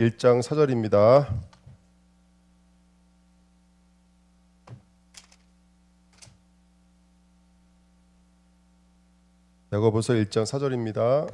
1장 4절입니다. 야고보서 1장 4절입니다.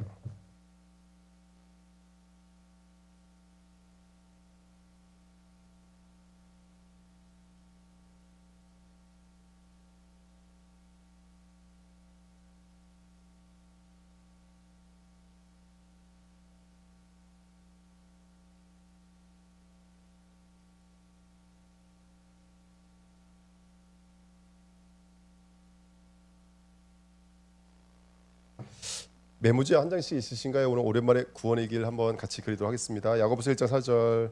메모지 한 장씩 있으신가요? 오늘 오랜만에 구원의 길 한번 같이 그리도록 하겠습니다. 야고보서 1장 4절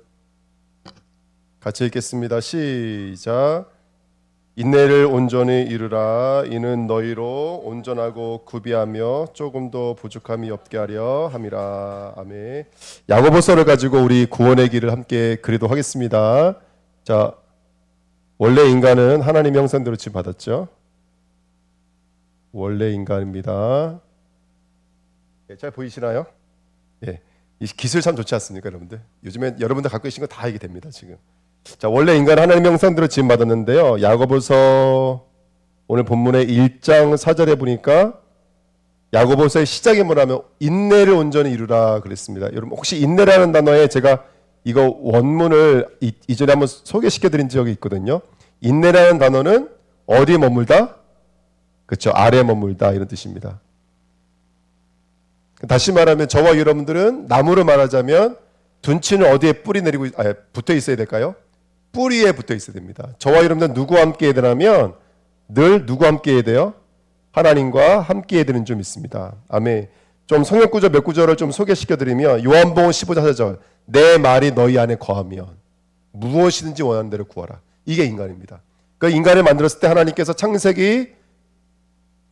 같이 읽겠습니다. 시작. 인내를 온전히 이루라. 이는 너희로 온전하고 구비하며 조금도 부족함이 없게 하려 함이라. 아멘. 야고보서를 가지고 우리 구원의 길을 함께 그리도록 하겠습니다. 자, 원래 인간은 하나님의 형상대로 지음받았죠. 원래 인간입니다. 잘 보이시나요? 예, 이 기술 참 좋지 않습니까, 여러분들? 요즘에 여러분들 갖고 계신 거 다 알게 됩니다, 지금. 자, 원래 인간 하나님의 형상대로 지음받았는데요. 야고보서 오늘 본문의 1장 4절에 보니까 야고보서의 시작이 뭐라면 인내를 온전히 이루라 그랬습니다. 여러분 혹시 인내라는 단어에 제가 이거 원문을 이전에 한번 소개시켜 드린 적이 있거든요. 인내라는 단어는 어디에 머물다? 그렇죠, 아래에 머물다 이런 뜻입니다. 다시 말하면 저와 여러분들은 나무로 말하자면 둔치는 어디에 뿌리 내리고 붙어 있어야 될까요? 뿌리에 붙어 있어야 됩니다. 저와 여러분들은 누구와 함께 해야 되냐면 늘 누구와 함께 해야 돼요? 하나님과 함께 해야 되는 점 있습니다. 아멘. 좀 성경 구절 몇 구절을 좀 소개시켜 드리면 요한복음 15장 4절 내 말이 너희 안에 거하면 무엇이든지 원하는 대로 구하라. 이게 인간입니다. 그 인간을 만들었을 때 하나님께서 창세기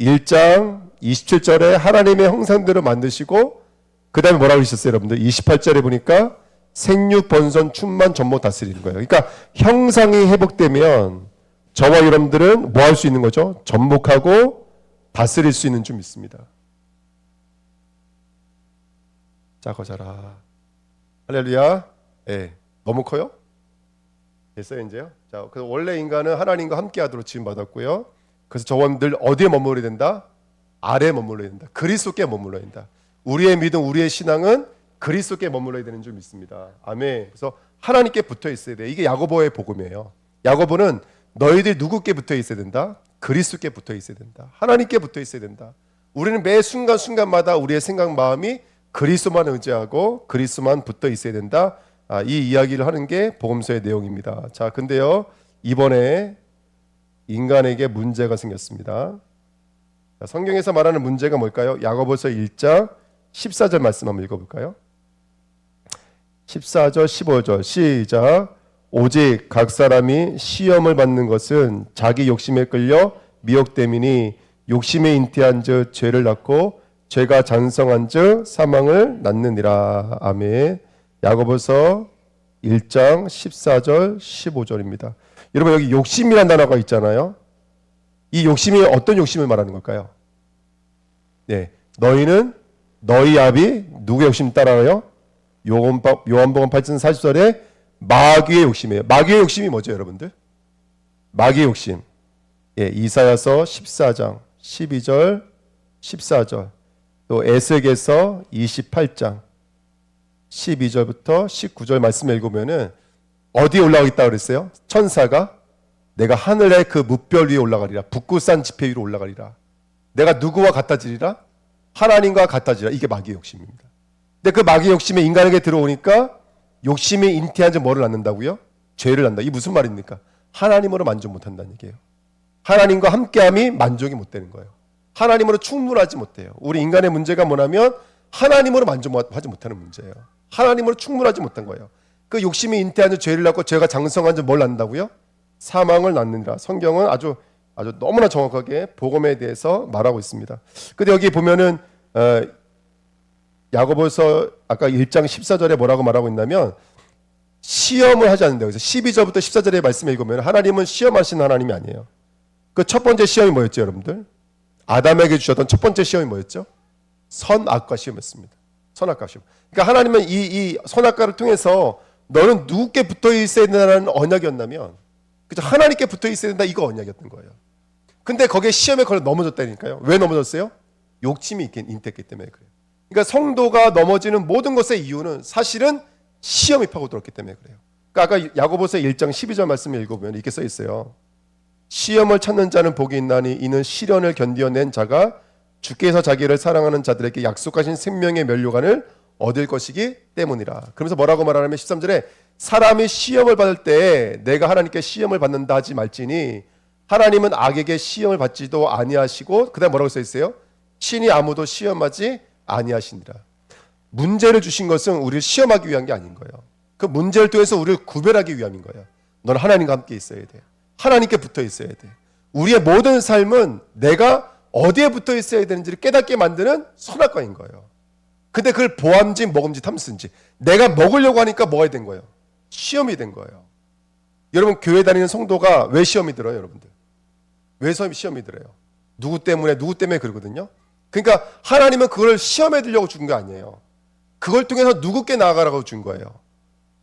1장 27절에 하나님의 형상대로 만드시고 그 다음에 뭐라고 하셨어요 여러분들? 28절에 보니까 생육 번선 충만 전모 다스리는 거예요. 그러니까 형상이 회복되면 저와 여러분들은 뭐 할 수 있는 거죠? 전복하고 다스릴 수 있는 좀 있습니다. 작아 자라. 할렐루야. 예, 너무 커요? 됐어요 이제요? 자, 그래서 원래 인간은 하나님과 함께하도록 지음받았고요. 그래서 저와 늘 어디에 머물러야 된다? 아래에 머물러야 된다. 그리스도께 머물러야 된다. 우리의 믿음, 우리의 신앙은 그리스도께 머물러야 되는 줄 믿습니다. 아멘. 그래서 하나님께 붙어 있어야 돼. 이게 야고보의 복음이에요. 야고보는 너희들 누구께 붙어 있어야 된다? 그리스도께 붙어 있어야 된다. 하나님께 붙어 있어야 된다. 우리는 매 순간순간마다 우리의 생각, 마음이 그리스도만 의지하고 그리스도만 붙어 있어야 된다. 이 이야기를 하는 게 복음서의 내용입니다. 자, 근데요 이번에 인간에게 문제가 생겼습니다. 성경에서 말하는 문제가 뭘까요? 야고보서 1장 14절 말씀 한번 읽어볼까요? 14절 15절 시작. 오직 각 사람이 시험을 받는 것은 자기 욕심에 끌려 미혹됨이니 욕심에 잉태한 즉 죄를 낳고 죄가 장성한 즉 사망을 낳느니라. 아멘. 야고보서 1장 14절 15절입니다. 여러분 여기 욕심이라는 단어가 있잖아요. 이 욕심이 어떤 욕심을 말하는 걸까요? 네, 너희는 너희 아비 누구의 욕심 따라요? 요한복음 8장 40절에 마귀의 욕심이에요. 마귀의 욕심이 뭐죠, 여러분들? 마귀의 욕심. 예, 이사야서 14장 12절 14절 또 에스겔서 28장 12절부터 19절 말씀을 읽으면은 어디에 올라가겠다 그랬어요? 천사가 내가 하늘의 그 무별 위에 올라가리라. 북구산 지폐 위로 올라가리라. 내가 누구와 같아지리라? 하나님과 같아지리라. 이게 마귀의 욕심입니다. 근데 그 마귀의 욕심이 인간에게 들어오니까 욕심이 잉태한 즉 뭐를 낳는다고요? 죄를 낳는다. 이게 무슨 말입니까? 하나님으로 만족 못한다는 얘기예요. 하나님과 함께함이 만족이 못 되는 거예요. 하나님으로 충분하지 못해요. 우리 인간의 문제가 뭐냐면 하나님으로 만족하지 못하는 문제예요. 하나님으로 충분하지 못한 거예요. 그 욕심이 잉태한 즉 죄를 낳고 죄가 장성한 즉 뭘 낳는다고요? 사망을 낳느니라. 성경은 아주 너무나 정확하게 복음에 대해서 말하고 있습니다. 근데 여기 보면은 야고보서 아까 1장 14절에 뭐라고 말하고 있냐면 시험을 하지 않는다. 그래서 12절부터 14절의 말씀을 읽으면 하나님은 시험하시는 하나님이 아니에요. 그 첫 번째 시험이 뭐였죠, 여러분들? 아담에게 주셨던 첫 번째 시험이 뭐였죠? 선악과 시험이었습니다. 선악과. 그러니까 하나님은 이 선악과를 통해서 너는 누구께 붙어 있어야 된다는 언약이었다면, 그죠? 하나님께 붙어 있어야 된다, 이거 언약이었던 거예요. 근데 거기에 시험에 걸려 넘어졌다니까요. 왜 넘어졌어요? 욕심이 인택했기 때문에 그래요. 그러니까 성도가 넘어지는 모든 것의 이유는 사실은 시험이 파고들었기 때문에 그래요. 그러니까 아까 야고보서 1장 12절 말씀을 읽어보면 이렇게 써 있어요. 시험을 찾는 자는 복이 있나니 이는 시련을 견디어낸 자가 주께서 자기를 사랑하는 자들에게 약속하신 생명의 면류관을 얻을 것이기 때문이라. 그러면서 뭐라고 말하냐면 13절에 사람이 시험을 받을 때 내가 하나님께 시험을 받는다 하지 말지니 하나님은 악에게 시험을 받지도 아니하시고, 그 다음 뭐라고 써 있어요? 신이 아무도 시험하지 아니하시니라. 문제를 주신 것은 우리를 시험하기 위한 게 아닌 거예요. 그 문제를 통해서 우리를 구별하기 위함인 거예요. 너는 하나님과 함께 있어야 돼. 하나님께 붙어 있어야 돼. 우리의 모든 삶은 내가 어디에 붙어 있어야 되는지를 깨닫게 만드는 선악과인 거예요. 근데 그걸 보암지 먹음지 탐스인지 내가 먹으려고 하니까 뭐가 된 거예요? 시험이 된 거예요. 여러분 교회 다니는 성도가 왜 시험이 들어요? 여러분들 왜 시험이 들어요? 누구 때문에 그러거든요. 그러니까 하나님은 그걸 시험해 두려고 준 거 아니에요. 그걸 통해서 누구께 나아가라고 준 거예요.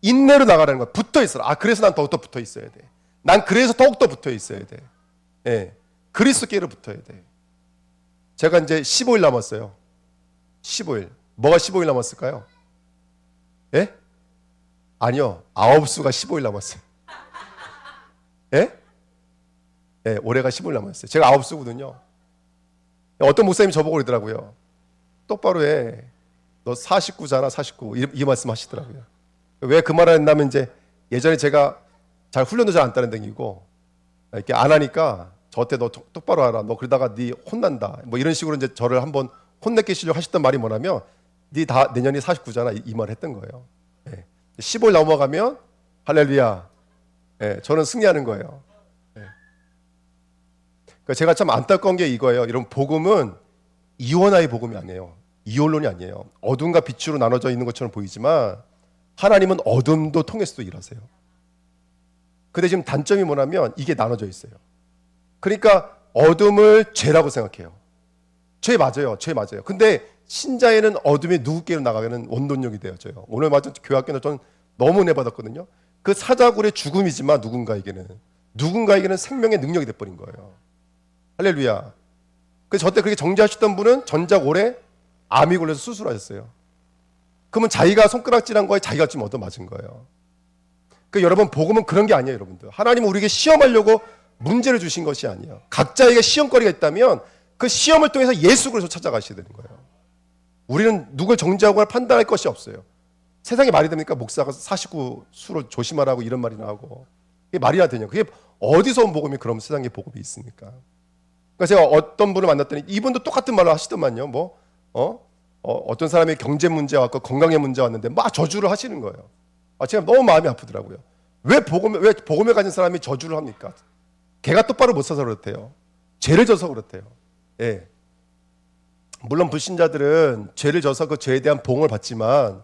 인내로 나가라는 거야. 붙어 있어라. 그래서 난 더욱더 붙어 있어야 돼. 난 그래서 더욱더 붙어 있어야 돼. 예. 그리스도께로 붙어야 돼. 제가 이제 15일 남았어요. 15일. 뭐가 15일 남았을까요? 예? 아니요. 아홉수가 15일 남았어요. 예? 예, 올해가 15일 남았어요. 제가 아홉수거든요. 어떤 목사님이 저보고 그러더라고요. 똑바로 해. 너 49잖아, 49. 이 말씀 하시더라고요. 왜 그 말을 했냐면 이제 예전에 제가 잘 훈련도 잘 안 따는 댕기고 이렇게 안 하니까 저한테 너 똑바로 하라. 너 그러다가 네 혼난다. 뭐 이런 식으로 이제 저를 한번 혼내키시려고 하셨던 말이 뭐냐면 네 다 내년이 49잖아. 이 말을 했던 거예요. 예. 15일 넘어가면 할렐루야. 예. 저는 승리하는 거예요. 예. 그러니까 제가 참 안타까운 게 이거예요. 이런 복음은 이원화의 복음이 아니에요. 이원론이 아니에요. 어둠과 빛으로 나눠져 있는 것처럼 보이지만 하나님은 어둠도 통해서도 일하세요. 근데 지금 단점이 뭐냐면 이게 나눠져 있어요. 그러니까 어둠을 죄라고 생각해요. 죄 맞아요. 죄 맞아요. 근데 신자에는 어둠이 누구께로 나가는 원동력이 되어져요. 오늘 맞은 교회 학교는 전 너무 은혜 받았거든요. 그 사자굴의 죽음이지만 누군가에게는 생명의 능력이 돼버린 거예요. 할렐루야. 그래서 저때 그렇게 정지하셨던 분은 전작 올해 암이 걸려서 수술하셨어요. 그러면 자기가 손가락질한 거에 자기가 좀 얻어맞은 거예요. 그러니까 여러분 복음은 그런 게 아니에요. 여러분들 하나님은 우리에게 시험하려고 문제를 주신 것이 아니에요. 각자에게 시험거리가 있다면 그 시험을 통해서 예수 그리스도 찾아가셔야 되는 거예요. 우리는 누굴 정죄하거나 판단할 것이 없어요. 세상에 말이 됩니까? 목사가 49 술을 조심하라고 이런 말이나 하고 그게 말이나 되냐. 그게 어디서 온 복음이 그럼 세상에 복음이 있습니까? 그러니까 제가 어떤 분을 만났더니 이분도 똑같은 말을 하시더만요. 어떤 사람이 경제 문제 왔고 건강의 문제 왔는데 막 저주를 하시는 거예요. 제가 너무 마음이 아프더라고요. 왜 복음에 가진 사람이 저주를 합니까? 걔가 똑바로 못 서서 그렇대요. 죄를 져서 그렇대요. 예. 물론 불신자들은 죄를 져서 그 죄에 대한 보응을 받지만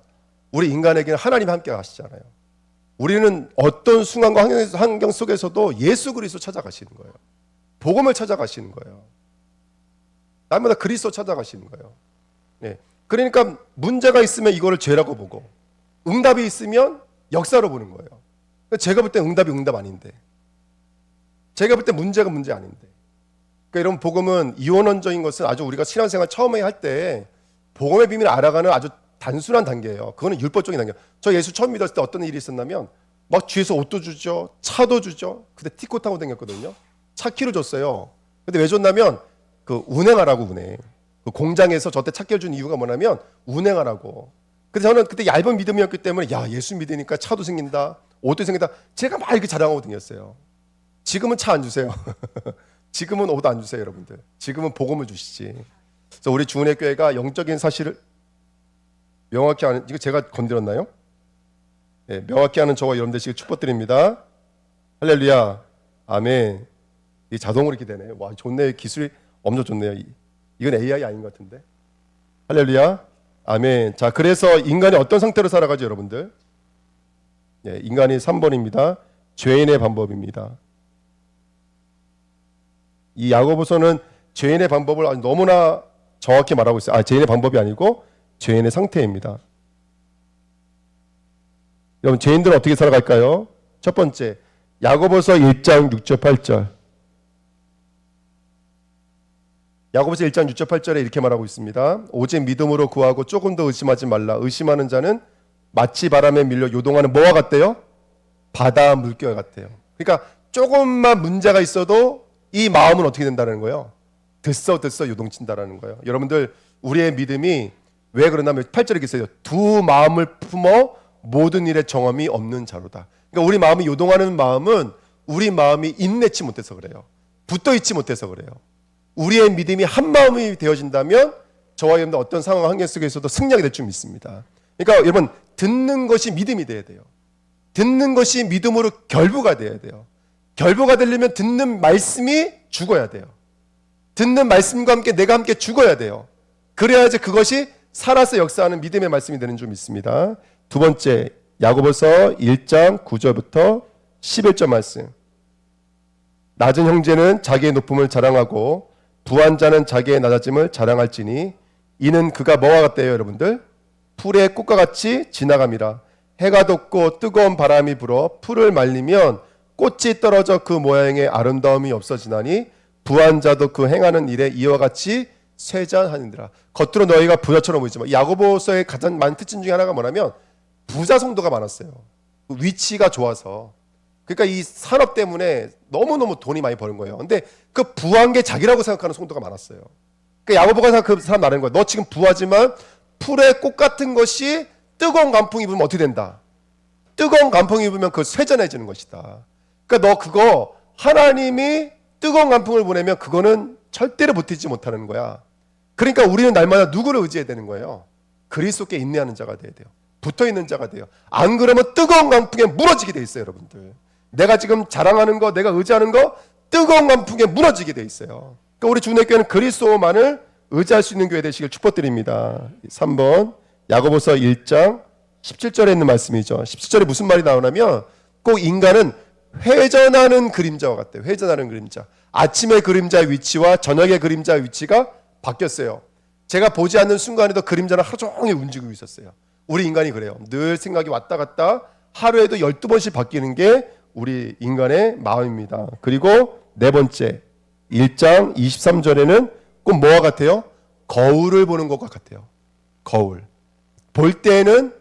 우리 인간에게는 하나님이 함께 하시잖아요. 우리는 어떤 순간과 환경 속에서도 예수 그리스도 찾아가시는 거예요. 복음을 찾아가시는 거예요. 날마다 그리스도 찾아가시는 거예요. 예. 그러니까 문제가 있으면 이거를 죄라고 보고 응답이 있으면 역사로 보는 거예요. 제가 볼 때 응답이 응답 아닌데, 제가 볼 때 문제가 문제 아닌데. 그러니까 이런 복음은 이원론적인 것은 아주 우리가 신앙생활 처음에 할 때 복음의 비밀을 알아가는 아주 단순한 단계예요. 그거는 율법적인 단계예요. 저 예수 처음 믿었을 때 어떤 일이 있었냐면 막 뒤에서 옷도 주죠, 차도 주죠. 그때 티코 타고 다녔거든요. 차 키로 줬어요. 근데 왜 줬냐면 그 운행하라고 운행. 그 공장에서 저때 차키를 준 이유가 뭐냐면 운행하라고. 근데 저는 그때 얇은 믿음이었기 때문에 야 예수 믿으니까 차도 생긴다, 옷도 생긴다. 제가 막 이렇게 자랑하고 다녔어요. 지금은 차 안 주세요. 지금은 옷 안 주세요, 여러분들. 지금은 복음을 주시지. 그래서 우리 주은혜 교회가 영적인 사실을 명확히 아는, 이거 제가 건드렸나요? 네, 명확히 아는 저와 여러분 되시길 축복드립니다. 할렐루야, 아멘. 이 자동으로 이렇게 되네요. 와, 좋네요. 기술이 엄청 좋네요. 이건 AI 아닌 것 같은데. 할렐루야, 아멘. 자, 그래서 인간이 어떤 상태로 살아가죠, 여러분들? 네, 인간이 3번입니다. 죄인의 방법입니다. 이 야고보서는 죄인의 방법을 너무나 정확히 말하고 있어요. 죄인의 방법이 아니고 죄인의 상태입니다. 여러분 죄인들은 어떻게 살아갈까요? 첫 번째 야고보서 1장 6절 8절. 야고보서 1장 6절 8절에 이렇게 말하고 있습니다. 오직 믿음으로 구하고 조금 더 의심하지 말라. 의심하는 자는 마치 바람에 밀려 요동하는 뭐와 같대요? 바다 물결 같아요. 그러니까 조금만 문제가 있어도 이 마음은 어떻게 된다는 거예요? 들썩들썩 요동친다라는 거예요. 여러분들 우리의 믿음이 왜 그러냐면 8절에 이렇게 써요. 두 마음을 품어 모든 일에 정함이 없는 자로다. 그러니까 우리 마음이 요동하는 마음은 우리 마음이 인내치 못해서 그래요. 붙어있지 못해서 그래요. 우리의 믿음이 한 마음이 되어진다면 저와 여러분들 어떤 상황 환경 속에서도 승리하게 될 줄 믿습니다. 그러니까 여러분 듣는 것이 믿음이 돼야 돼요. 듣는 것이 믿음으로 결부가 돼야 돼요. 결부가 되려면 듣는 말씀이 죽어야 돼요. 듣는 말씀과 함께 내가 함께 죽어야 돼요. 그래야지 그것이 살아서 역사하는 믿음의 말씀이 되는 줄 믿습니다. 두 번째 야고보서 1장 9절부터 11절 말씀. 낮은 형제는 자기의 높음을 자랑하고 부한 자는 자기의 낮아짐을 자랑할지니 이는 그가 뭐와 같대요 여러분들? 풀의 꽃과 같이 지나감이라. 해가 돋고 뜨거운 바람이 불어 풀을 말리면 꽃이 떨어져 그 모양의 아름다움이 없어지나니 부한 자도 그 행하는 일에 이와 같이 쇠잔하니라. 겉으로 너희가 부자처럼 보이지만 야고보서의 가장 많은 특징 중에 하나가 뭐냐면 부자 성도가 많았어요. 위치가 좋아서. 그러니까 이 산업 때문에 너무너무 돈이 많이 버는 거예요. 근데 그 부한 게 자기라고 생각하는 성도가 많았어요. 그러니까 야고보가 그 사람 말하는 거예요. 너 지금 부하지만 풀의 꽃 같은 것이 뜨거운 간풍이 입으면 어떻게 된다? 뜨거운 간풍이 입으면 그 쇠잔해지는 것이다. 그러니까 너 그거 하나님이 뜨거운 간풍을 보내면 그거는 절대로 버티지 못하는 거야. 그러니까 우리는 날마다 누구를 의지해야 되는 거예요? 그리스도께 인내하는 자가 돼야 돼요. 붙어있는 자가 돼요. 안 그러면 뜨거운 간풍에 무너지게 돼 있어요 여러분들. 내가 지금 자랑하는 거 내가 의지하는 거 뜨거운 간풍에 무너지게 돼 있어요. 그러니까 우리 주님교회는 그리스도만을 의지할 수 있는 교회 되시길 축복드립니다. 3번 야고보서 1장 17절에 있는 말씀이죠. 17절에 무슨 말이 나오냐면 꼭 인간은 회전하는 그림자와 같대요. 회전하는 그림자. 아침의 그림자의 위치와 저녁의 그림자의 위치가 바뀌었어요. 제가 보지 않는 순간에도 그림자는 하루 종일 움직이고 있었어요. 우리 인간이 그래요. 늘 생각이 왔다 갔다 하루에도 12번씩 바뀌는 게 우리 인간의 마음입니다. 그리고 네 번째 1장 23절에는 꼭 뭐와 같아요? 거울을 보는 것과 같아요. 거울. 볼 때는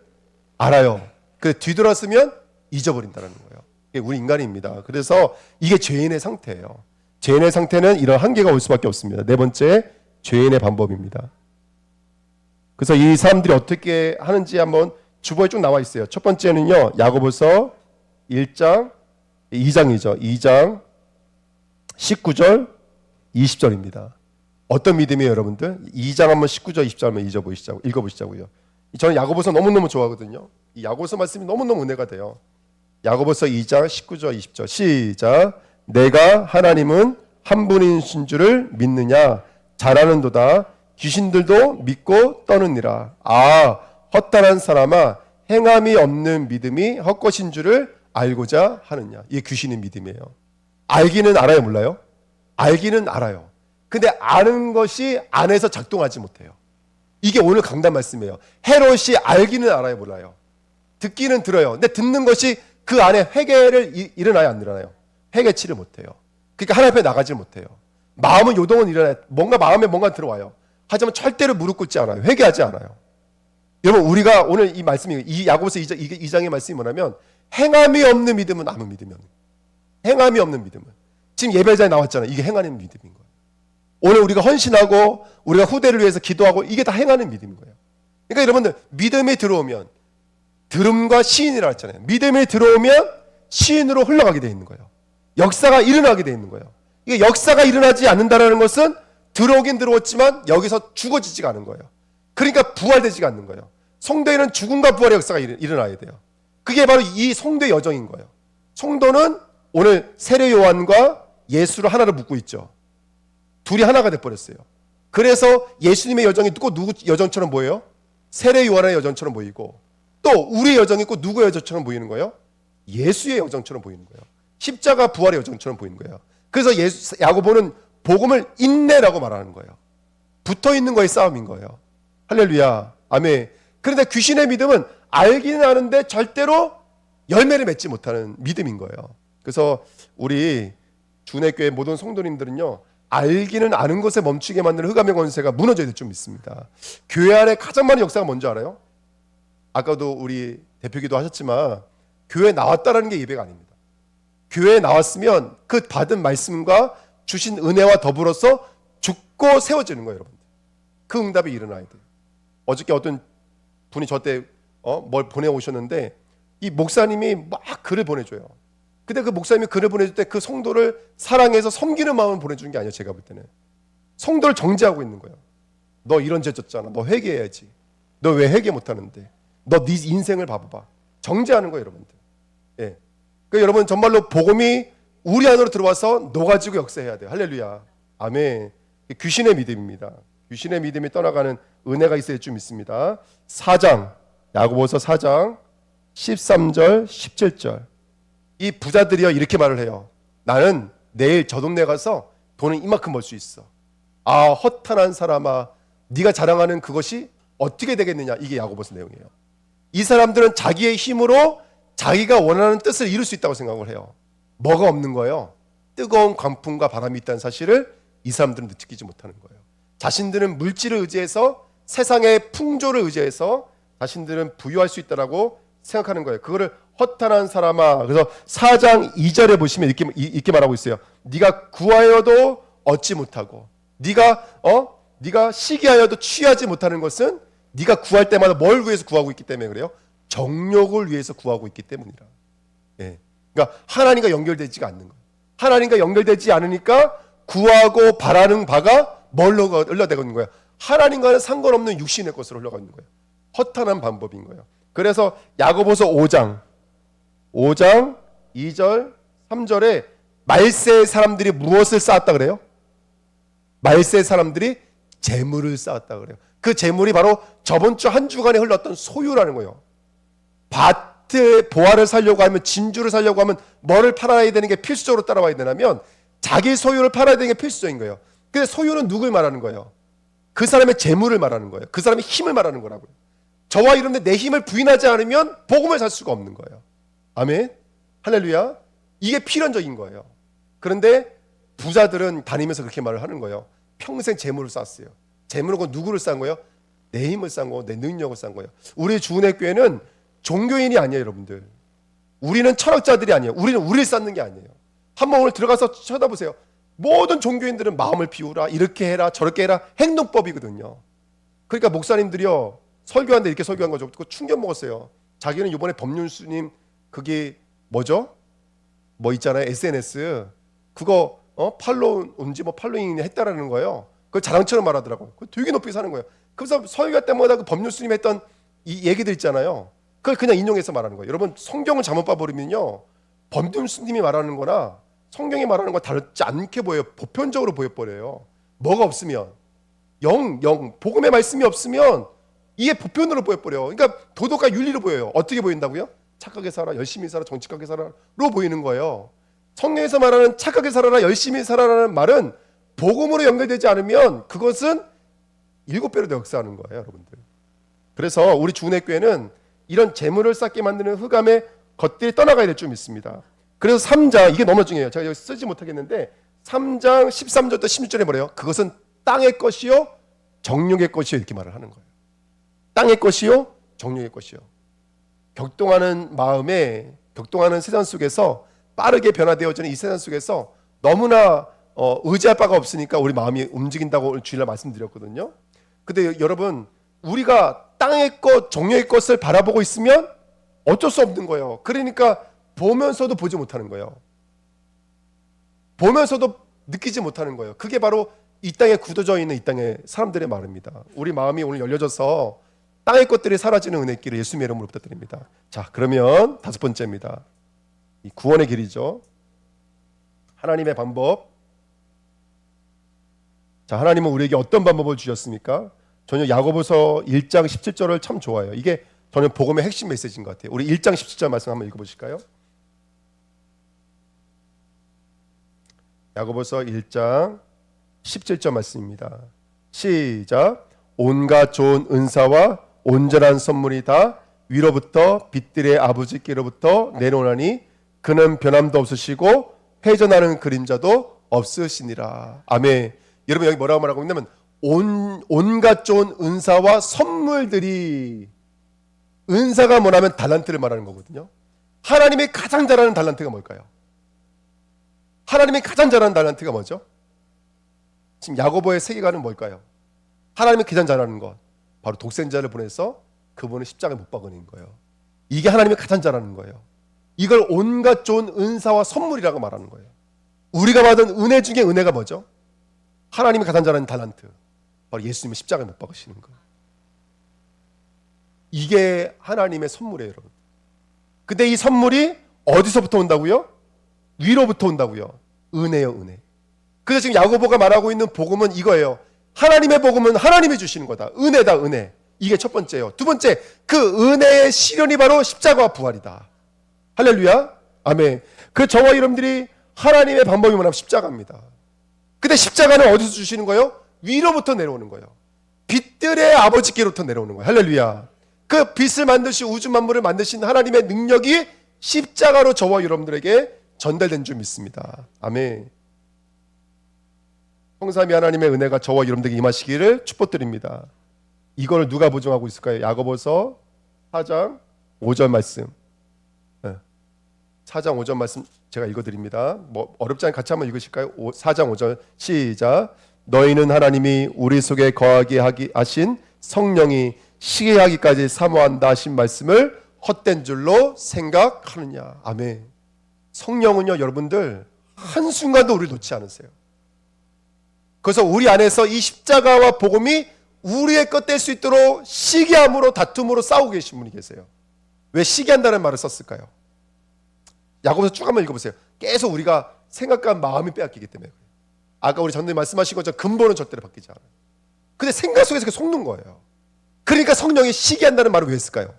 알아요. 그 뒤돌았으면 잊어버린다는 거예요. 이게 우리 인간입니다. 그래서 이게 죄인의 상태예요. 죄인의 상태는 이런 한계가 올 수밖에 없습니다. 네 번째 죄인의 방법입니다. 그래서 이 사람들이 어떻게 하는지 한번 주보에 쭉 나와 있어요. 첫 번째는요. 야고보서 1장 2장이죠. 2장 19절 20절입니다. 어떤 믿음이에요 여러분들? 2장 한번 19절 20절 한번 읽어보시자고요. 저는 야고보서 너무너무 좋아하거든요. 이 야고보서 말씀이 너무너무 은혜가 돼요. 야고보서 2장 19절 20절 시작. 내가 하나님은 한 분이신 줄을 믿느냐 잘하는도다. 귀신들도 믿고 떠느니라. 아 헛다란 사람아 행함이 없는 믿음이 헛것인 줄을 알고자 하느냐. 이게 귀신의 믿음이에요. 알기는 알아요 몰라요? 알기는 알아요. 근데 아는 것이 안에서 작동하지 못해요. 이게 오늘 강단 말씀이에요. 헤롯이 알기는 알아요 몰라요? 듣기는 들어요. 근데 듣는 것이 그 안에 회개를 일어나요 안 일어나요? 회개치를 못해요. 그러니까 하나님 앞에 나가지 못해요. 마음은 요동은 일어나요. 뭔가 마음에 뭔가 들어와요. 하지만 절대로 무릎 꿇지 않아요. 회개하지 않아요. 여러분 우리가 오늘 이 말씀이 이 야고보서 2장의 말씀이 뭐냐면 행함이 없는 믿음은 아무 믿음이 없는 거예요. 행함이 없는 믿음은 지금 예배자에 나왔잖아요. 이게 행하는 믿음인 거예요. 오늘 우리가 헌신하고 우리가 후대를 위해서 기도하고 이게 다 행하는 믿음인 거예요. 그러니까 여러분들 믿음이 들어오면 들음과 시인이라고 했잖아요. 믿음이 들어오면 시인으로 흘러가게 돼 있는 거예요. 역사가 일어나게 돼 있는 거예요. 이게 역사가 일어나지 않는다는 것은 들어오긴 들어왔지만 여기서 죽어지지가 않은 거예요. 그러니까 부활되지가 않는 거예요. 성도에는 죽음과 부활의 역사가 일어나야 돼요. 그게 바로 이 성도의 여정인 거예요. 성도는 오늘 세례 요한과 예수를 하나로 묶고 있죠. 둘이 하나가 돼버렸어요. 그래서 예수님의 여정이 꼭 누구 여정처럼 보여요? 세례 요한의 여정처럼 보이고 또 우리의 여정이 꼭 누구의 여정처럼 보이는 거예요? 예수의 여정처럼 보이는 거예요. 십자가 부활의 여정처럼 보이는 거예요. 그래서 야고보는 복음을 인내라고 말하는 거예요. 붙어있는 거의 싸움인 거예요. 할렐루야. 아멘. 그런데 귀신의 믿음은 알기는 아는데 절대로 열매를 맺지 못하는 믿음인 거예요. 그래서 우리 주내교회 모든 성도님들은요, 알기는 아는 것에 멈추게 만드는 흑암의 권세가 무너져야 될 줄 믿습니다. 교회 안에 가장 많은 역사가 뭔지 알아요? 아까도 우리 대표기도 하셨지만 교회에 나왔다라는 게 예배가 아닙니다. 교회에 나왔으면 그 받은 말씀과 주신 은혜와 더불어서 죽고 세워지는 거예요, 여러분. 그 응답이 일어나야 돼요. 어저께 어떤 분이 저한테 뭘 보내오셨는데 이 목사님이 막 글을 보내줘요. 근데 그 목사님이 글을 보내줄 때 그 성도를 사랑해서 섬기는 마음을 보내주는 게 아니에요. 제가 볼 때는 성도를 정죄하고 있는 거예요. 너 이런 죄 졌잖아. 너 회개해야지. 너 왜 회개 못하는데? 너 네 인생을 봐봐. 정죄하는 거예요, 여러분들. 예. 그러니까 여러분 정말로 복음이 우리 안으로 들어와서 녹아지고 역사해야 돼요. 할렐루야. 아멘. 귀신의 믿음입니다. 귀신의 믿음이 떠나가는 은혜가 있어야 좀 있습니다. 4장 야고보서 4장 13절 17절 이 부자들이요 이렇게 말을 해요. 나는 내일 저 동네 가서 돈을 이만큼 벌 수 있어. 아 허탄한 사람아 네가 자랑하는 그것이 어떻게 되겠느냐. 이게 야고보서 내용이에요. 이 사람들은 자기의 힘으로 자기가 원하는 뜻을 이룰 수 있다고 생각을 해요. 뭐가 없는 거예요? 뜨거운 광풍과 바람이 있다는 사실을 이 사람들은 느끼지 못하는 거예요. 자신들은 물질을 의지해서 세상의 풍조를 의지해서 자신들은 부유할 수 있다라고 생각하는 거예요. 그거를 허탄한 사람아. 그래서 4장 2절에 보시면 이렇게 말하고 있어요. 네가 구하여도 얻지 못하고 네가 시기하여도 취하지 못하는 것은 네가 구할 때마다 뭘 위해서 구하고 있기 때문에 그래요? 정욕을 위해서 구하고 있기 때문이라. 예. 그러니까 하나님과 연결되지가 않는 거예요. 하나님과 연결되지 않으니까 구하고 바라는 바가 뭘로 흘러가고 있는 거예요? 하나님과는 상관없는 육신의 것으로 흘러가고 있는 거예요. 허탄한 방법인 거예요. 그래서 야고보서 5장 2절 3절에 말세의 사람들이 무엇을 쌓았다 그래요? 말세의 사람들이 재물을 쌓았다 그래요. 그 재물이 바로 저번 주 한 주간에 흘렀던 소유라는 거예요. 밭의 보화를 살려고 하면 진주를 살려고 하면 뭐를 팔아야 되는 게 필수적으로 따라와야 되냐면 자기 소유를 팔아야 되는 게 필수적인 거예요. 근데 소유는 누굴 말하는 거예요? 그 사람의 재물을 말하는 거예요. 그 사람의 힘을 말하는 거라고요. 저와 이런데 내 힘을 부인하지 않으면 복음을 살 수가 없는 거예요. 아멘. 할렐루야. 이게 필연적인 거예요. 그런데 부자들은 다니면서 그렇게 말을 하는 거예요. 평생 재물을 쌓았어요. 재물은 누구를 쌓은 거예요? 내 힘을 쌓은 거고 내 능력을 쌓은 거예요. 우리 주은혜교회는 종교인이 아니에요, 여러분들. 우리는 철학자들이 아니에요. 우리는 우리를 쌓는 게 아니에요. 한번 오늘 들어가서 쳐다보세요. 모든 종교인들은 마음을 비우라, 이렇게 해라, 저렇게 해라 행동법이거든요. 그러니까 목사님들이요 설교하는데 이렇게 설교한 거죠. 그거 충격 먹었어요. 자기는 이번에 법륜스님 그게 뭐죠? 뭐 있잖아요, SNS 그거 팔로우 온지 뭐 팔로잉 했다라는 거예요. 그걸 자랑처럼 말하더라고요. 그거 되게 높이 사는 거예요. 그래서 설교 때마다 그 법륜스님 했던 이 얘기들 있잖아요. 그걸 그냥 인용해서 말하는 거예요. 여러분 성경을 잘못 봐버리면요 법륜스님이 말하는 거나 성경이 말하는 거 다르지 않게 보여요. 보편적으로 보여버려요. 뭐가 없으면 복음의 말씀이 없으면 이게 보편으로 보여버려요. 그러니까 도덕과 윤리로 보여요. 어떻게 보인다고요? 착하게 살아, 열심히 살아, 정직하게 살아로 보이는 거예요. 성경에서 말하는 착하게 살아라, 열심히 살아라는 말은 복음으로 연결되지 않으면 그것은 7배로 더 역사하는 거예요, 여러분들. 그래서 우리 주은혜교회는 이런 재물을 쌓게 만드는 흑암의 것들이 떠나가야 될 줄 믿습니다. 그래서 3장 이게 너무 중요해요. 제가 여기 쓰지 못하겠는데 3장 13절부터 16절에 뭐래요? 그것은 땅의 것이요 정욕의 것이요 이렇게 말을 하는 거예요. 땅의 것이요 정욕의 것이요. 격동하는 마음에 격동하는 세상 속에서 빠르게 변화되어지는 이 세상 속에서 너무나 의지할 바가 없으니까 우리 마음이 움직인다고 주일날 말씀드렸거든요. 근데 여러분 우리가 땅의 것 정욕의 것을 바라보고 있으면 어쩔 수 없는 거예요. 그러니까 보면서도 보지 못하는 거예요. 보면서도 느끼지 못하는 거예요. 그게 바로 이 땅에 굳어져 있는 이 땅의 사람들의 말입니다. 우리 마음이 오늘 열려져서 땅의 것들이 사라지는 은혜길을 예수님의 이름으로 부탁드립니다. 자, 그러면 5번째입니다. 이 구원의 길이죠. 하나님의 방법. 자, 하나님은 우리에게 어떤 방법을 주셨습니까? 저는 야고보서 1장 17절을 참 좋아해요. 이게 저는 복음의 핵심 메시지인 것 같아요. 우리 1장 17절 말씀 한번 읽어보실까요? 야고보서 1장 17절 말씀입니다. 시작. 온갖 좋은 은사와 온전한 선물이 다 위로부터 빛들의 아버지께로부터 내려오나니 그는 변함도 없으시고 회전하는 그림자도 없으시니라. 아멘. 여러분 여기 뭐라고 말하고 있냐면 온갖 좋은 은사와 선물들이, 은사가 뭐냐면 달란트를 말하는 거거든요. 하나님이 가장 잘하는 달란트가 뭘까요? 하나님이 가장 잘하는 달란트가 뭐죠? 지금 야고보의 세계관은 뭘까요? 하나님이 가장 잘하는 것, 바로 독생자를 보내서 그분을 십자가에 못 박으는 거예요. 이게 하나님이 가장 잘하는 거예요. 이걸 온갖 좋은 은사와 선물이라고 말하는 거예요. 우리가 받은 은혜 중에 은혜가 뭐죠? 하나님이 가장 잘하는 달란트, 바로 예수님을 십자가에 못 박으시는 거예요. 이게 하나님의 선물이에요, 여러분. 근데 이 선물이 어디서부터 온다고요? 위로부터 온다고요. 은혜요, 은혜. 그래서 지금 야고보가 말하고 있는 복음은 이거예요. 하나님의 복음은 하나님이 주시는 거다. 은혜다, 은혜. 이게 첫 번째예요. 두 번째, 그 은혜의 실현이 바로 십자가와 부활이다. 할렐루야. 아멘. 그 저와 여러분들이 하나님의 방법이 뭐냐면 십자가입니다. 근데 십자가는 어디서 주시는 거예요? 위로부터 내려오는 거예요. 빛들의 아버지께로부터 내려오는 거예요. 할렐루야. 그 빛을 만드시고 우주 만물을 만드신 하나님의 능력이 십자가로 저와 여러분들에게 전달된 줄 믿습니다. 아멘. 성삼위 하나님의 은혜가 저와 여러분들에게 임하시기를 축복드립니다. 이걸 누가 보증하고 있을까요? 야고보서 4장 5절 말씀. 4장 5절 말씀 제가 읽어드립니다. 뭐 어렵지 않게 같이 한번 읽으실까요? 4장 5절 시작. 너희는 하나님이 우리 속에 거하게 하신 성령이 시기하기까지 사모한다 하신 말씀을 헛된 줄로 생각하느냐. 아멘. 성령은요, 여러분들 한순간도 우리를 놓지 않으세요. 그래서 우리 안에서 이 십자가와 복음이 우리의 것 될 수 있도록 시기함으로 다툼으로 싸우고 계신 분이 계세요. 왜 시기한다는 말을 썼을까요? 야고보서 쭉 한번 읽어보세요. 계속 우리가 생각과 마음이 빼앗기기 때문에 그래요. 아까 우리 전도님 말씀하신 것처럼 근본은 절대로 바뀌지 않아요. 근데 생각 속에서 속는 거예요. 그러니까 성령이 시기한다는 말을 왜 했을까요?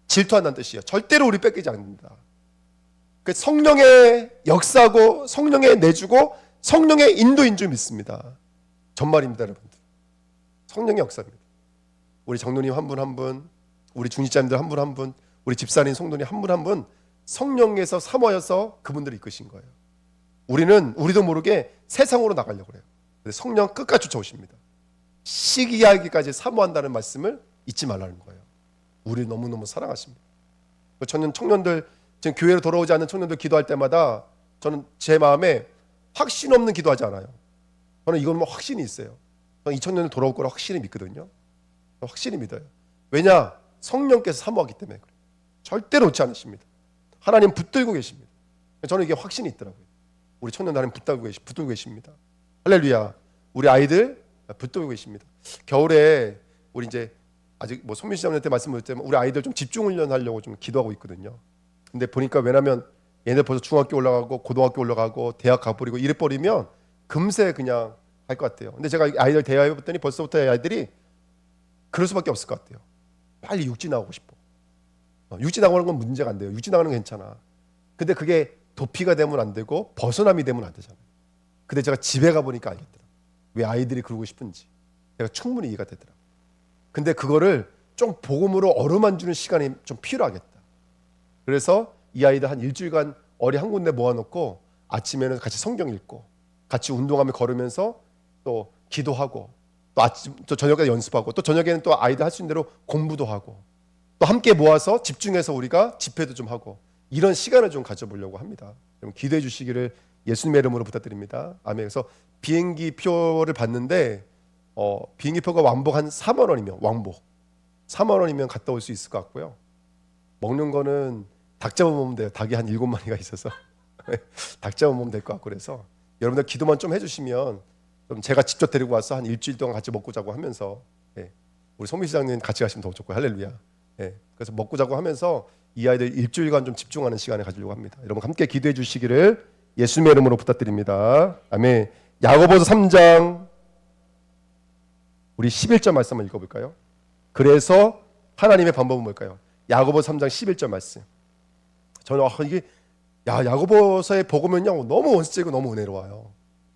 질투한다는 뜻이에요. 절대로 우리 뺏기지 않는다. 성령의 역사고 성령의 내주고 성령의 인도인 줄 믿습니다. 전말입니다, 여러분들. 성령의 역사입니다. 우리 장로님 한 분 한 분, 우리 중직자님들 한 분 한 분, 우리 집사님 성도님 한 분 한 분 성령에서 사모여서 그분들을 이끄신 거예요. 우리도 모르게 세상으로 나가려고 그래요. 성령 끝까지 쫓아오십니다. 시기하기까지 사모한다는 말씀을 잊지 말라는 거예요. 우리 너무너무 사랑하십니다. 저는 청년들, 지금 교회로 돌아오지 않는 청년들 기도할 때마다 저는 제 마음에 확신 없는 기도하지 않아요. 저는 이건 뭐 확신이 있어요. 저는 이 청년들 돌아올 거라 확실히 믿거든요. 확실히 믿어요. 왜냐? 성령께서 사모하기 때문에 그래요. 절대로 놓지 않으십니다. 하나님 붙들고 계십니다. 저는 이게 확신이 있더라고요. 우리 청년들 하나님 붙들고 계십니다. 할렐루야. 우리 아이들 붙들고 계십니다. 겨울에 우리 이제 아직 뭐 손민 시장님한테 말씀드렸지만 우리 아이들 좀 집중 훈련하려고 좀 기도하고 있거든요. 근데 보니까 왜냐면 얘네 벌써 중학교 올라가고 고등학교 올라가고 대학 가버리고 이래 버리면 금세 그냥 할 것 같아요. 근데 제가 아이들 대화해봤더니 벌써부터 아이들이 그럴 수밖에 없을 것 같아요. 빨리 육지 나가고 싶어. 육지 나가는 건 문제가 안 돼요. 육지 나가는 건 괜찮아. 근데 그게 도피가 되면 안 되고 벗어남이 되면 안 되잖아요. 근데 제가 집에 가보니까 알겠더라. 왜 아이들이 그러고 싶은지. 내가 충분히 이해가 되더라. 근데 그거를 좀 복음으로 어루만주는 시간이 좀 필요하겠다. 그래서 이 아이들 한 일주일간 어리 한 군데 모아놓고 아침에는 같이 성경 읽고 같이 운동하며 걸으면서 또 기도하고 또 저녁에 연습하고 또 저녁에는 또 아이들 할 수 있는 대로 공부도 하고 또 함께 모아서 집중해서 우리가 집회도 좀 하고 이런 시간을 좀 가져보려고 합니다. 여러분 기도해 주시기를 예수님의 이름으로 부탁드립니다. 아멘. 그래서 비행기 표를 봤는데 비행기 표가 왕복 한 4만 원이면 왕복 4만 원이면 갔다 올 수 있을 것 같고요. 먹는 거는 닭 잡아먹으면 돼요. 닭이 한 7마리가 있어서 닭 잡아먹으면 될 것 같고 그래서 여러분들 기도만 좀 해주시면 좀 제가 직접 데리고 와서 한 일주일 동안 같이 먹고 자고 하면서 우리 송미 시장님 같이 가시면 더 좋고 할렐루야. 그래서 먹고 자고 하면서 이 아이들 일주일간 좀 집중하는 시간을 가지려고 합니다. 여러분 함께 기도해 주시기를 예수님의 이름으로 부탁드립니다. 아멘. 야고보서 3장 우리 11절 말씀 한번 읽어볼까요? 그래서 하나님의 방법은 뭘까요? 야고보서 3장 11절 말씀. 저는 이게 야고보서의 복음은요 너무 원스적이고 너무 은혜로워요.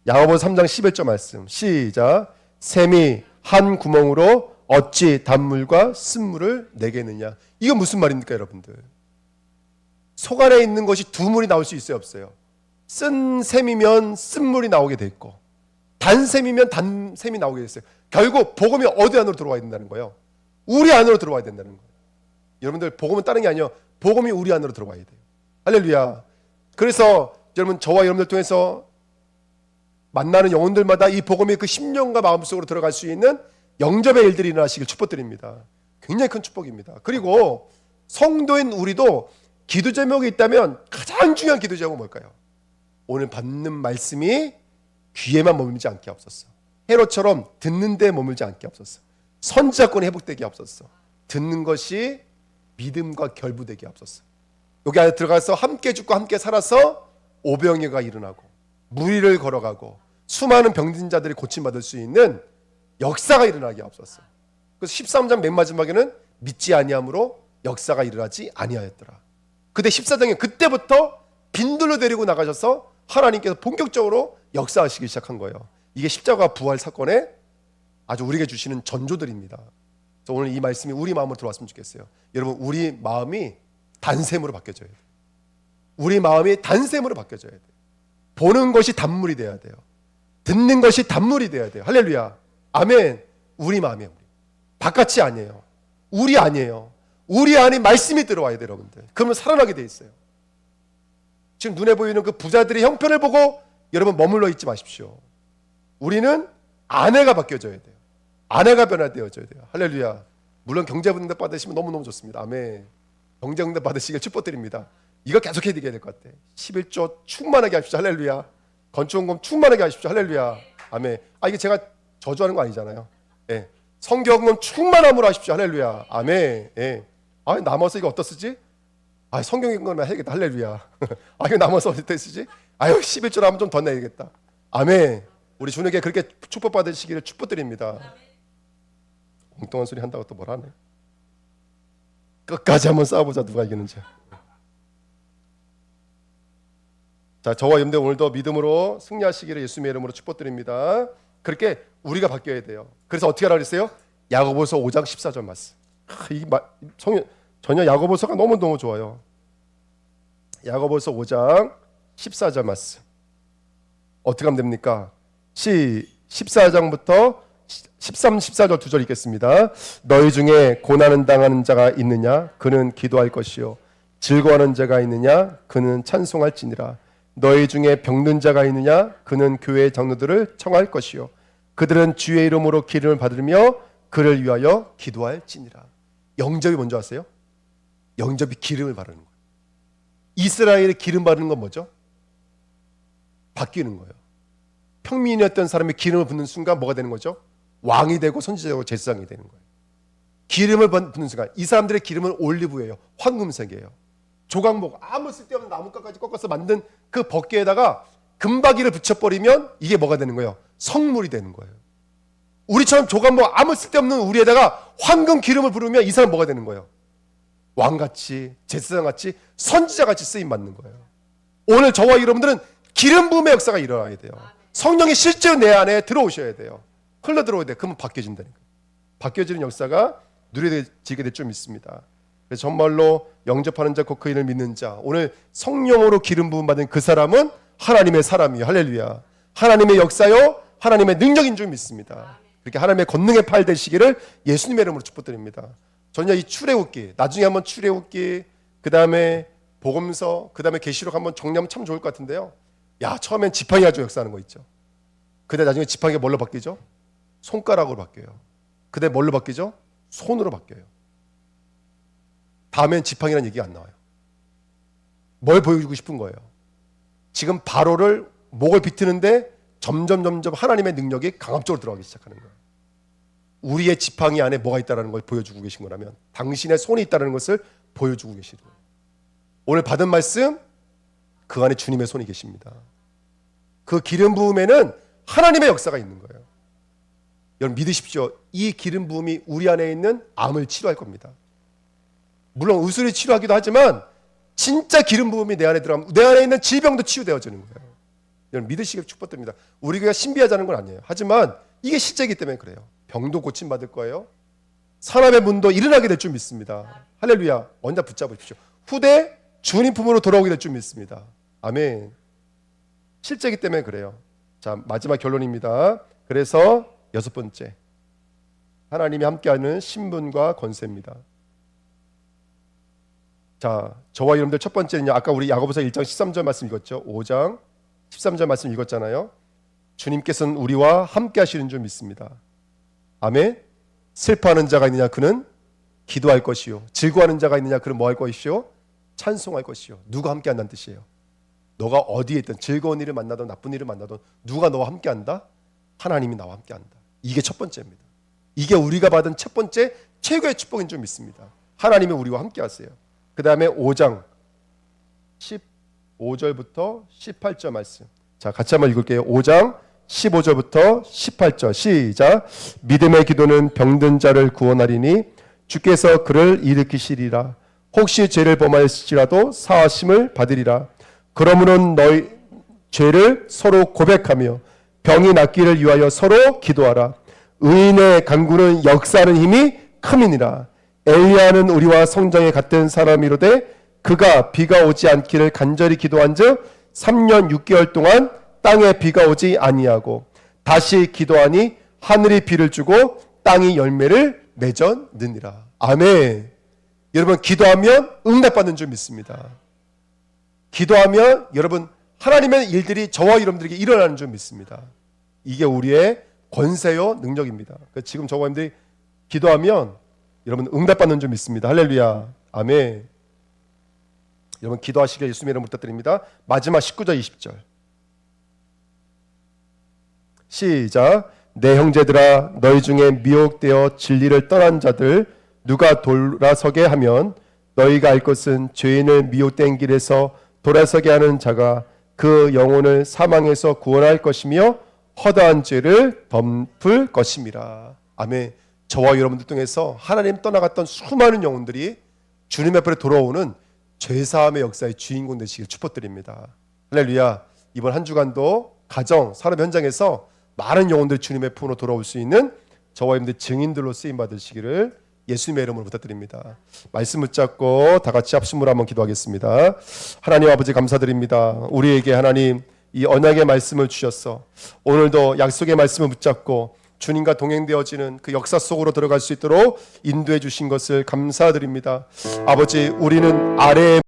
야고보서 3장 11절 말씀 시작. 샘이 한 구멍으로 어찌 단물과 쓴물을 내겠느냐. 이거 무슨 말입니까 여러분들? 속 안에 있는 것이 두 물이 나올 수 있어요 없어요? 쓴 셈이면 쓴물이 나오게 돼 있고 단 셈이면 단 셈이 나오게 됐어요. 결국 복음이 어디 안으로 들어와야 된다는 거예요? 우리 안으로 들어와야 된다는 거예요. 여러분들 복음은 다른 게 아니에요. 복음이 우리 안으로 들어와야 돼요. 할렐루야. 그래서 여러분 저와 여러분들 통해서 만나는 영혼들마다 이 복음이 그 심령과 마음속으로 들어갈 수 있는 영접의 일들이 일어나시길 축복드립니다. 굉장히 큰 축복입니다. 그리고 성도인 우리도 기도 제목이 있다면 가장 중요한 기도 제목은 뭘까요? 오늘 받는 말씀이 귀에만 머물지 않게 하옵소서. 헤롯처럼 듣는 데 머물지 않게 하옵소서. 선지자권이 회복되게 하옵소서. 듣는 것이 믿음과 결부되게 하옵소서. 여기 안에 들어가서 함께 죽고 함께 살아서 오병이가 일어나고 무리를 걸어가고 수많은 병든 자들이 고침받을 수 있는 역사가 일어나게 하옵소서. 그래서 13장 맨 마지막에는 믿지 아니함으로 역사가 일어나지 아니하였더라. 그때 14장에 그때부터 빈들로 데리고 나가셔서 하나님께서 본격적으로 역사하시기 시작한 거예요. 이게 십자가 부활 사건에 아주 우리에게 주시는 전조들입니다. 그래서 오늘 이 말씀이 우리 마음으로 들어왔으면 좋겠어요. 여러분 우리 마음이 단샘으로 바뀌어져야 돼요. 우리 마음이 단샘으로 바뀌어져야 돼요. 보는 것이 단물이 돼야 돼요. 듣는 것이 단물이 돼야 돼요. 할렐루야. 아멘. 우리 마음이에요. 바깥이 아니에요. 우리 아니에요. 우리 안에 말씀이 들어와야 돼요, 여러분들. 그러면 살아나게 돼 있어요. 지금 눈에 보이는 그 부자들의 형편을 보고 여러분 머물러 있지 마십시오. 우리는 아내가 바뀌어져야 돼요. 아내가 변화되어져야 돼요. 할렐루야. 물론 경제응답 받으시면 너무너무 좋습니다. 아멘. 경제응답 받으시길 축복드립니다. 이거 계속 해야 될 것 같아. 11조 충만하게 하십시오. 할렐루야. 건축원금 충만하게 하십시오. 할렐루야. 아멘. 이게 제가 저주하는 거 아니잖아요. 예. 성경은 충만함으로 하십시오. 할렐루야. 아멘. 예. 남아서 이거 어디다 쓰지? 성경 읽는 해야겠다. 할렐루야. 이거 남아서 어디다 쓰지? 11조 하면 좀 더 내야겠다. 아멘. 우리 주님께 그렇게 축복받으시기를 축복드립니다. 엉뚱한 소리 한다고 또 뭐라 하네. 끝까지 한번 싸워보자. 누가 이기는지. 자, 저와 여러분들 오늘도 믿음으로 승리하시기를 예수님의 이름으로 축복드립니다. 그렇게 우리가 바뀌어야 돼요. 그래서 어떻게 하라 그랬어요? 야고보서 5장 14절 말씀. 전혀 야고보서가 너무너무 좋아요. 야고보서 5장 14절 말씀. 어떻게 하면 됩니까? 14장부터 13, 14절 두 절 읽겠습니다. 너희 중에 고난을 당하는 자가 있느냐? 그는 기도할 것이요. 즐거워하는 자가 있느냐? 그는 찬송할지니라. 너희 중에 병든 자가 있느냐? 그는 교회의 장로들을 청할 것이요. 그들은 주의 이름으로 기름을 받으며 그를 위하여 기도할지니라. 영접이 뭔지 아세요? 영접이 기름을 바르는 거예요. 이스라엘의 기름 바르는 건 뭐죠? 바뀌는 거예요. 평민이었던 사람이 기름을 붓는 순간 뭐가 되는 거죠? 왕이 되고 선지자고 제사장이 되는 거예요. 기름을 붓는 순간 이 사람들의 기름은 올리브예요. 황금색이에요. 조각목 아무 쓸데없는 나뭇가지까지 꺾어서 만든 그 벗개에다가 금박이를 붙여버리면 이게 뭐가 되는 거예요? 성물이 되는 거예요. 우리처럼 조각목 아무 쓸데없는 우리에다가 황금 기름을 부르면 이 사람 뭐가 되는 거예요? 왕같이 제사장같이 선지자같이 쓰임받는 거예요. 오늘 저와 여러분들은 기름 부음의 역사가 일어나야 돼요. 성령이 실제로 내 안에 들어오셔야 돼요. 흘러 들어오야 돼요. 그러면 바뀌어진다니까. 바뀌어지는 역사가 누려지게 될 줄 믿습니다. 그래서 정말로 영접하는 자 곧 그 이름을 믿는 자, 오늘 성령으로 기름 부음 받은 그 사람은 하나님의 사람이요. 할렐루야. 하나님의 역사요, 하나님의 능력인 줄 믿습니다. 그렇게 하나님의 권능의 팔 되시기를 예수님의 이름으로 축복드립니다. 저는 이 출애굽기, 나중에 한번 출애굽기, 그 다음에 복음서, 그 다음에 계시록 한번 정리하면 참 좋을 것 같은데요. 처음엔 지팡이 가지고 역사하는 거 있죠. 근데 나중에 지팡이가 뭘로 바뀌죠? 손가락으로 바뀌어요. 근데 뭘로 바뀌죠? 손으로 바뀌어요. 다음엔 지팡이라는 얘기가 안 나와요. 뭘 보여주고 싶은 거예요? 지금 바로를 목을 비트는데 점점 하나님의 능력이 강압적으로 들어가기 시작하는 거예요. 우리의 지팡이 안에 뭐가 있다는 걸 보여주고 계신 거라면 당신의 손이 있다는 것을 보여주고 계시는 거예요. 오늘 받은 말씀, 그 안에 주님의 손이 계십니다. 그 기름 부음에는 하나님의 역사가 있는 거예요. 여러분 믿으십시오. 이 기름 부음이 우리 안에 있는 암을 치료할 겁니다. 물론 의술이 치료하기도 하지만 진짜 기름 부음이 내 안에 들어가면 내 안에 있는 질병도 치유되어지는 거예요. 여러분 믿으시길 축복드립니다. 우리 교회가 신비하자는 건 아니에요. 하지만 이게 실제이기 때문에 그래요. 병도 고침받을 거예요. 산업의 문도 일어나게 될 줄 믿습니다. 할렐루야. 언제 붙잡으십시오. 후대 주님 품으로 돌아오게 될 줄 믿습니다. 아멘. 실제이기 때문에 그래요. 자, 마지막 결론입니다. 그래서 6번째, 하나님이 함께하는 신분과 권세입니다. 자, 저와 여러분들 첫 번째는요, 아까 우리 야고보서 1장 13절 말씀 읽었죠. 5장 13절 말씀 읽었잖아요. 주님께서는 우리와 함께 하시는 줄 믿습니다. 아멘. 슬퍼하는 자가 있느냐 그는 기도할 것이요, 즐거워하는 자가 있느냐 그는 뭐 할 것이요, 찬송할 것이요. 누가 함께 한다는 뜻이에요. 너가 어디에 있든 즐거운 일을 만나든 나쁜 일을 만나든 누가 너와 함께 한다? 하나님이 나와 함께 한다. 이게 첫 번째입니다. 이게 우리가 받은 첫 번째 최고의 축복인 줄 믿습니다. 하나님이 우리와 함께 하세요. 그 다음에 5장 15절부터 18절 말씀. 자, 같이 한번 읽을게요. 5장 15절부터 18절 시작. 믿음의 기도는 병든 자를 구원하리니 주께서 그를 일으키시리라. 혹시 죄를 범하였을지라도 사하심을 받으리라. 그러므로 너희 죄를 서로 고백하며 병이 낫기를 위하여 서로 기도하라. 의인의 간구는 역사하는 힘이 큼이니라. 엘리야는 우리와 성정에 같은 사람이로되 그가 비가 오지 않기를 간절히 기도한즉 3년 6개월 동안 땅에 비가 오지 아니하고 다시 기도하니 하늘이 비를 주고 땅이 열매를 맺었느니라. 아멘. 여러분, 기도하면 응답받는 줄 믿습니다. 기도하면 여러분 하나님의 일들이 저와 여러분들에게 일어나는 줄 믿습니다. 이게 우리의 권세요 능력입니다. 지금 저와 여러분들이 기도하면 여러분 응답받는 줄 믿습니다. 할렐루야. 아멘. 여러분 기도하시길 예수님의 이름으로 부탁드립니다. 마지막 19절 20절 시작. 내 형제들아, 너희 중에 미혹되어 진리를 떠난 자들 누가 돌아서게 하면 너희가 알 것은 죄인을 미혹된 길에서 돌아서게 하는 자가 그 영혼을 사망에서 구원할 것이며 허다한 죄를 덮을 것임이라. 아멘. 저와 여러분들 통해서 하나님 떠나갔던 수많은 영혼들이 주님 앞에 돌아오는 죄사함의 역사의 주인공 되시길 축복드립니다. 할렐루야. 이번 한 주간도 가정, 산업 현장에서 많은 영혼들 주님의 품으로 돌아올 수 있는 저와 여러분들 증인들로 쓰임 받으시기를 예수님의 이름으로 부탁드립니다. 말씀 붙잡고 다 같이 합심으로 한번 기도하겠습니다. 하나님 아버지 감사드립니다. 우리에게 하나님 이 언약의 말씀을 주셨어. 오늘도 약속의 말씀을 붙잡고 주님과 동행되어지는 그 역사 속으로 들어갈 수 있도록 인도해 주신 것을 감사드립니다. 아버지, 우리는 아래에